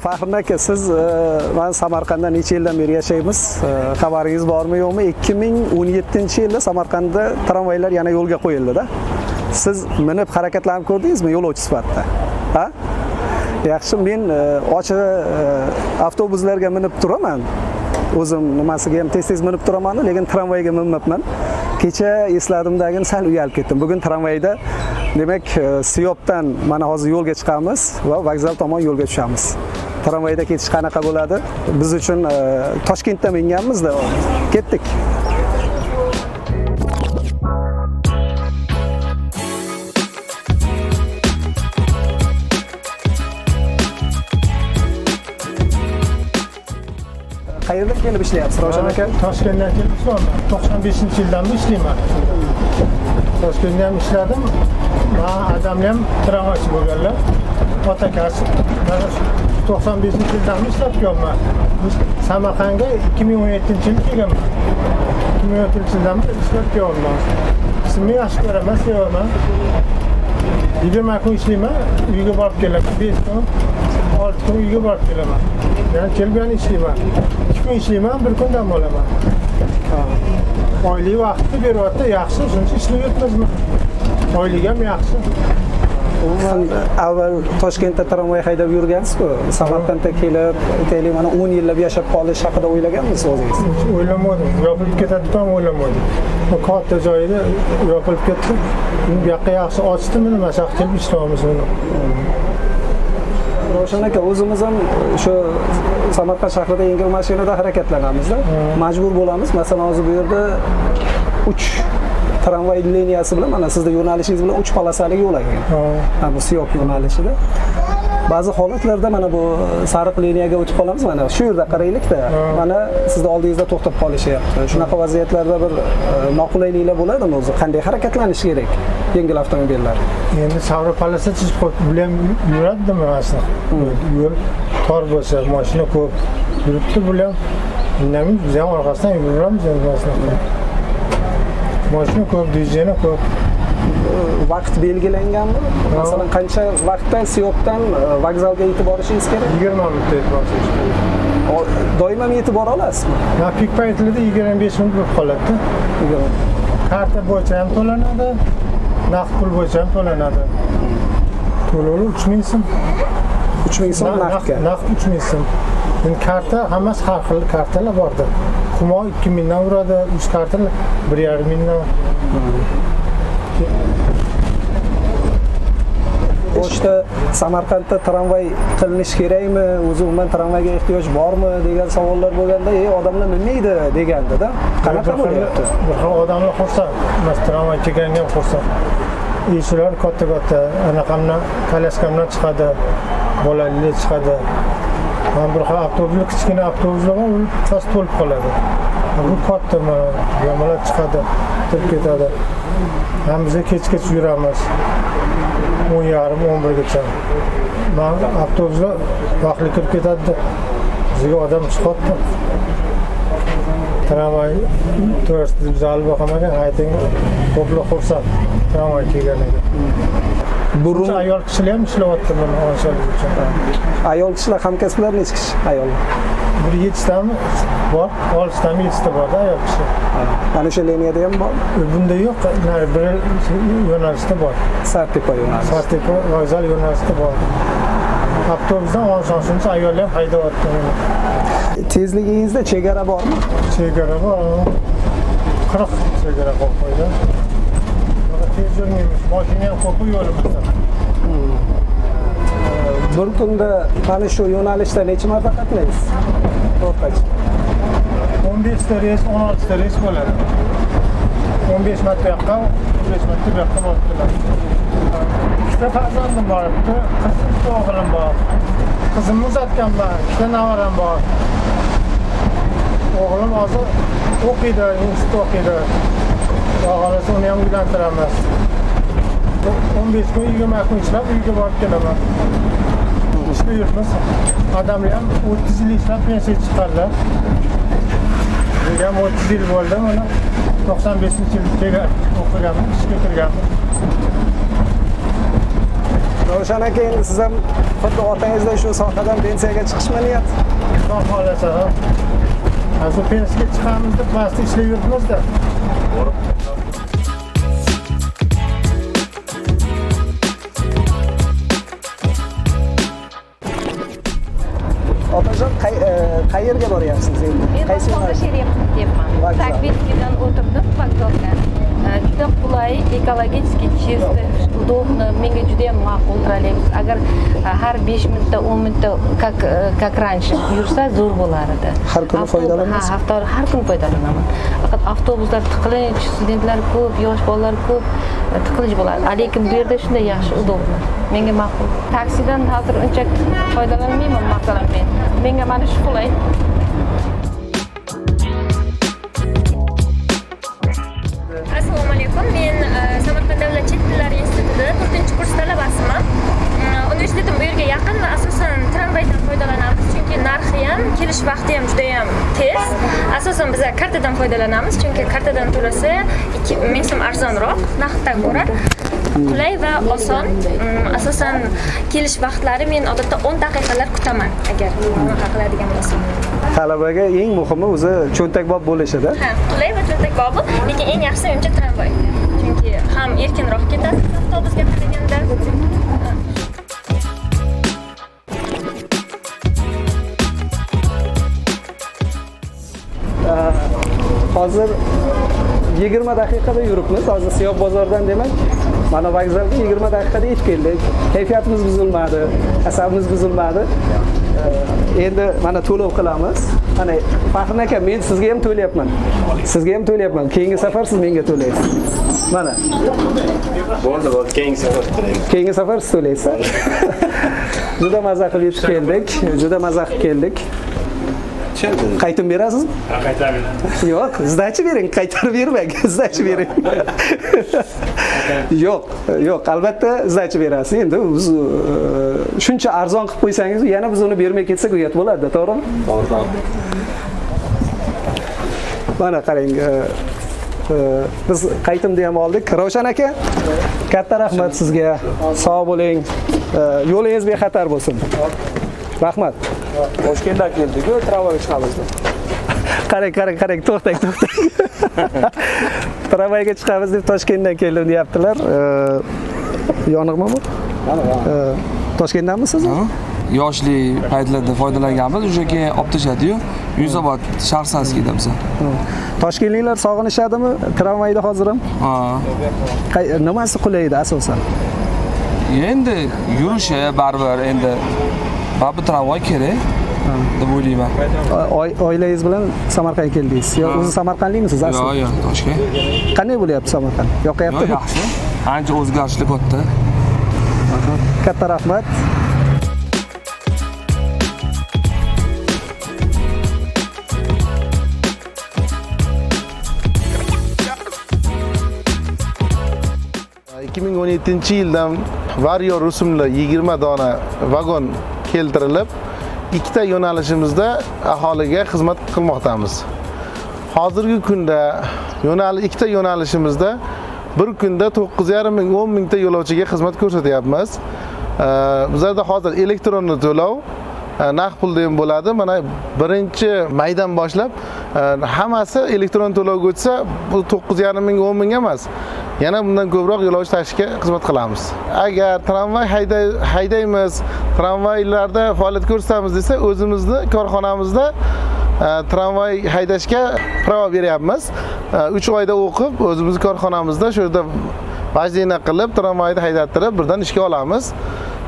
Faxriddin aka, siz men Samarqandda necha yildan beri yashaymiz? Xabaringiz bormi yo'qmi? 2017-yilda Samarqandda tramvaylar yana yo'lga qo'yildi-da. Siz minib harakatlanib ko'rdingizmi yo'lovchi sifatida? Ha? Yaxshi, men ochiq avtobuslarga minib turaman. O'zim nimasiga ham tez-tez minib turaman, lekin tramvayga minmabman. Kecha esladimdagini sal uyalib ketdim. Bugun tramvayda demak Siyobdan mana hozir yo'lga chiqamiz va vokzal tomon yo'lga tushamiz. Tramvayda ketish qanaqa bo'ladi? Biz uchun Toshkentda minganmiz-da, ketdik. Qayerdan kelib ishlayapsiz, Ravshan aka? Toshkentdan kelib ishlayman. 95-yildan ishlayman. Toshkentda ham ishladim. Men adamlar ham tramvaychi bo'lganlar. Otakasi 95-yildan ishlab kelman. Samarqandga 2017-yil kelganman. 2017-yildan ishlab kelman. Ismim yaxshi ko'raman, sevaman. 20 kun ishlayman, uyga borib kelaman. 5 kun, 6 kun uyga borib kelaman. Yani kelgan ishlayman. 2 kun ishlayman, 1 kun dam olaman. Oylik vaqtni beryapti, yaxshi, shuncha ishlab yetmizmi? Oylik ham yaxshi. Umuman avval Toshkentda tramvay haydab yurgansiz-ku. Samarqandga kelib, aytaylik, mana 10 yillab yashab qolish haqida o'ylaganmisiz o'zingiz? O'ylamadim. Yopilib ketadi ham o'ylamadim. Bu katta joyda yopilib ketdi. Bu yoqqa yaxshi ochdimi, nima shaqt kelib ishlaymiz buni. Ravshan aka, o'zimiz ham shu Samarqand shahrida yengil mashinada harakatlanamiz-da. Majbur bo'lamiz. Masalan, hozir bu yerda 3 tramvay liniyasi bilan mana sizda yo'nalishingiz bilan 3 polosali yo'l ekan. Ha, bu Siyob yo'nalishida. Ba'zi holatlarda mana bu sariq liniyaga o'tib qolamiz. Mana shu yerda qaraylik-da. Mana sizning oldingizda to'xtab qolishyapti. Shunaqa vaziyatlarda bir noqulayliklar bo'ladimi o'zi? Qanday harakatlanish kerak yengil avtomobillar? Endi savro polosa chizib qo'yib bilan yuradimi aslida? Yo'l tor bo'lsa, mashina ko'p yuribdi bilan. Nima biz ham orqasidan yuramiz endi aslida. Mashina ko'p, dizayni ko'p. Vaqt belgilanganmi? Masalan, qancha vaqtda Siyobdan vokzalga yetib borishingiz kerak? 20 minutda yetib borsangiz kerak. Doim yetib bora olasizmi? Ha, pik paytlarda 25 minut bo'lib qoladi. Karta bo'yicha ham to'lanadi, naqd pul bo'yicha ham to'lanadi. To'lovi 3000 so'm. 3000 so'm naqdga. Naqd 3000 so'm. Endi karta hammasi har xil kartalar bordir. Humo 2000 dan uradi, 3 kartalar 1,5 mingdan. Boshda Samarqandda tramvay qilinish kerakmi? O'zi umuman tramvayga ehtiyoj bormi degan savollar bo'lganda, odamlar bilmaydi deganda-da. Qanaqa bo'lyapti? Bir xil odamlar xursand. Masalan, tramvay kelganga ham xursand. Eshiklar katta-katta, anaqamdan, kalyaskamdan chiqadi, bolalar chiqadi. Ham bir xil avtobuslar, kichkina avtobuslar bor, u past to'lib qoladi. Bu kattami, yo'llar chiqadi, turib ketadi. Ham biz kech-kech yuramiz. 10:30-11 gacha. Men avtobuslar vaqtli kirib ketadi. Bizga odam chiqadi. Tramvay to'g'risida biz olib boqamagan, ayting ko'plar xursand tramvay kelganiga. Burun ayol kishilar ham ishlayapti buni olishalik uchun. Ayol kishilar hamkasblar necha kishi ayollar? Bir 7 tami bor, 6 tami 7 ta borda ayol kishi. Mana o'sha liniyada ham bor? Bunda yo'q, bir yo'nalishda bor. Sartepa yo'nalishi. Sartepa vokzal yo'nalishida bor. Avtobusdan olsangiz ayollar ham haydayapti. Tezligingizda chegara bormi? Chegara bor. 40 chegara qo'ydi. Tez yurmaymiz, mashina ham ko'p yo'limizda. Bir kunda mana shu yo'nalishda necha marta qatnaysiz? O'rtacha 15 ta reys, 16 ta reys bo'ladi. 15 marta yoqqa, 15 marta bu yoqqa borib keladi. Ikkita farzandim bor, qizim o'g'lim bor. Qizimni uzatganman, ikkita navaram bor. O'g'lim hozir o'qiydi, institutda o'qiydi. Xohlasa uni ham uylantiramiz. 15 kun, 20 kun ishlab uyga borib kelaman. İşte yurtmiz. Adamlar ham 30 yil ishlab pensiya chiqardilar. Ham 30 yil bo'ldi, mana 95-yilda o'qiganman, ishga kirganman. Ravshan aka, endi siz ham xuddi otangizday shu sohadan pensiyaga chiqishmi niyat? Xudo xohlasa ham. Hozir pensiyaga chiqamiz deb mast ishlab yuribmiz-da. Otajon, qayerga boryapsiz endi? Men vokzalda she'riyapman. Vokzal. Takbirskidan o'tirdim vokzalga. Juda qulay, ekologически чисто, удобно. Menga juda ham ma'qul trolleybus. Agar har 5 minutda, 10 minutda как раньше yursa zo'r bo'lar edi. Har kuni foydalanasiz? Ha, har kuni foydalanaman. Faqat avtobuslar tiqilinch, studentlar ko'p, yosh bolalar ko'p, tiqilinch bo'ladi. Lekin bu yerda shunday yaxshi, удобно. Menga ma'qul. Taksidan hozir uncha foydalanmayman, masalan men. Menga mana shu qulay. Assalomu alaykum. Men Samarqand davlat chet tillari institutida 4-kurs talabasiman. Universitetim bu yerga yaqin va asosan tramvaydan foydalanamiz, chunki narxi ham, kelish vaqti ham juda ham tez. Asosan biz kartadan foydalanamiz, chunki kartadan to'lasa 2000 so'm arzonroq narxdan ko'ra. Qulay va oson. Asosan kelish vaqtlari men odatda 10 daqiqalar kutaman agar bunaqa qiladigan bo'lsam. Talabaga eng muhimi o'zi cho'ntakbob bo'lishida. Ha, qulay va cho'ntakbob, lekin eng yaxshisi menimcha tramvay. Chunki ham erkinroq ketadi avtobusga qaraganda. Hozir 20 daqiqada yuribmiz. Hozir Siyob bozordan demak, mana vokzalga 20 daqiqada yetib keldik. Kayfiyatimiz buzilmadi, asabimiz buzilmadi. Endi mana to'lov qilamiz. Mana Faxrin aka, men sizga ham to'layapman. Sizga ham to'layapman. Keyingi safar siz menga to'laysiz. Mana. Bo'ldi, keyingi safar to'laymiz. Keyingi safar siz to'laysiz. Juda mazza qilib yetib keldik. Juda mazza qilib keldik. Qaytib berasizmi? Ha, qaytarib beramiz. Yo'q, sdachi bering, qaytarib bermang, sdachi bering. Yo'q, albatta sdachi berasiz. Endi biz shuncha arzon qilib qo'ysangiz, yana biz uni bermay ketsak uyat bo'ladi, to'g'rimi? To'g'ri. Mana qarang, biz qaytimni ham oldik. Ravshan aka, katta rahmat sizga. Sog' bo'ling. Yo'lingiz bexatar bo'lsin. Rahmat. Toshkentdan keldik-ku, tramvayga chiqamiz. Qarang, to'xtang. Tramvayga chiqamiz deb Toshkentdan keldim deyaptilar. Yoniqmi bu? Toshkentdanmi siz? Yoshlik paytlarda foydalanganmiz, o'sha keyin olib tashladi-yu, Yunusobod Sharsanskiyda biz. Toshkentliklar sog'inishadimi tramvayda hozir ham? Ha. Nimasi qulay edi asosan? Endi yurishi baribir endi bu tramvay kerak deb o'ylayman. Oilangiz bilan Samarqandga keldingiz. Yo, o'zi Samarqandlikmisiz asli? Yo'q, Toshkent. Qanday bo'lyapti Samarqand? Yoqayaptimi? Yaxshi. Ancha o'zgarishlar katta. Katta rahmat. yildan Vario rusumli 20 dona vagon keltirilib, ikkita yo'nalishimizda aholiga xizmat qilmoqdamiz. Hozirgi kunda ikkita yo'nalishimizda bir kunda 9,5 ming 10 mingta yo'lovchiga xizmat ko'rsatyapmiz. Bizlarda hozir elektron to'lov naqd pulda ham bo'ladi. Mana 1-maydan boshlab hammasi elektron to'lovga o'tsa, bu 9,5 ming 10 ming emas. Yana bundan ko'proq yo'lovchi tashishga xizmat qilamiz. Agar tramvay haydaymiz, tramvaylarda faoliyat ko'rsatamiz desa, o'zimizni korxonamizda tramvay haydashga pravo beryapmiz. 3 oyda o'qib, o'zimiz korxonamizda shu yerda vajina qilib, tramvayni haydattirib, birdan ishga olamiz.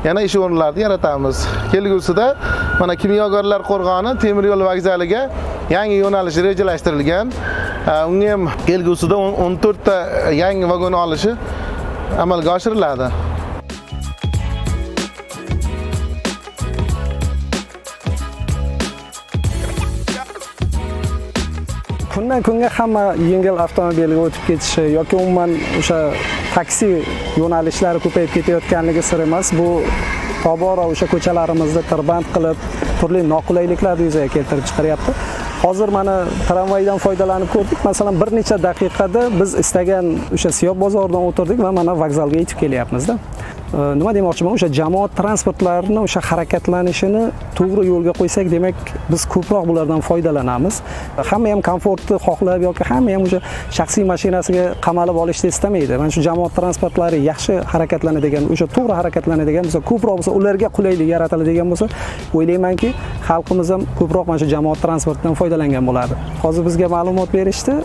Yana ish o'rinlarini yaratamiz. Kelgusida mana Kimyogarlar qo'rg'oni temir yo'l vokzaliga yangi yo'nalish rejalashtirilgan. Unga ham kelgusida 14 ta yangi vagon olishi amalga oshiriladi. Kundan kunga hamma yengil avtomobilga o'tib ketishi yoki umuman o'sha taksi yo'nalishlari ko'payib ketayotganligi sir emas. Bu tobora o'sha ko'chalarimizda tirband qilib, turli noqulayliklarni yuzaga keltirib chiqaryapti. Hozir mana tramvaydan foydalanib ko'rdik. Masalan, bir necha daqiqada biz istagan o'sha Siyob bozoridan o'tirdik va mana vokzalga yetib kelyapmiz-da. nima demoqchiman, o'sha jamoat transportlarini o'sha harakatlanishini to'g'ri yo'lga qo'ysak, demak biz ko'proq bulardan foydalanamiz. Hamma ham komfortni xohlab yoki hamma ham o'sha shaxsiy mashinasiga qamalib olishni istamaydi. Mana shu jamoat transportlari yaxshi harakatlanadigan, o'sha to'g'ri harakatlanadigan bo'lsa, ko'proq bo'lsa, ularga qulaylik yaratiladigan bo'lsa, o'ylaymanki, xalqimiz ham ko'proq mana shu jamoat transportidan foydalangan bo'ladi. Hozir bizga ma'lumot berishdi,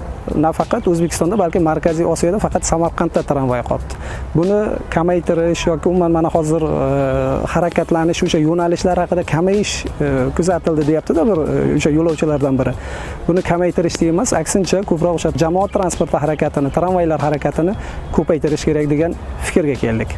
nafaqat O'zbekistonda, balki Markaziy Osiyoda faqat Samarqandda tramvay qoldi. Buni kamaytirish yoki umuman mana hozir harakatlanish o'sha yo'nalishlar haqida kamayish kuzatildi deyapti-da bir o'sha yo'lovchilardan biri. Buni kamaytirish emas, aksincha ko'proq o'sha jamoat transporti harakatini, tramvaylar harakatini ko'paytirish kerak degan fikrga keldik.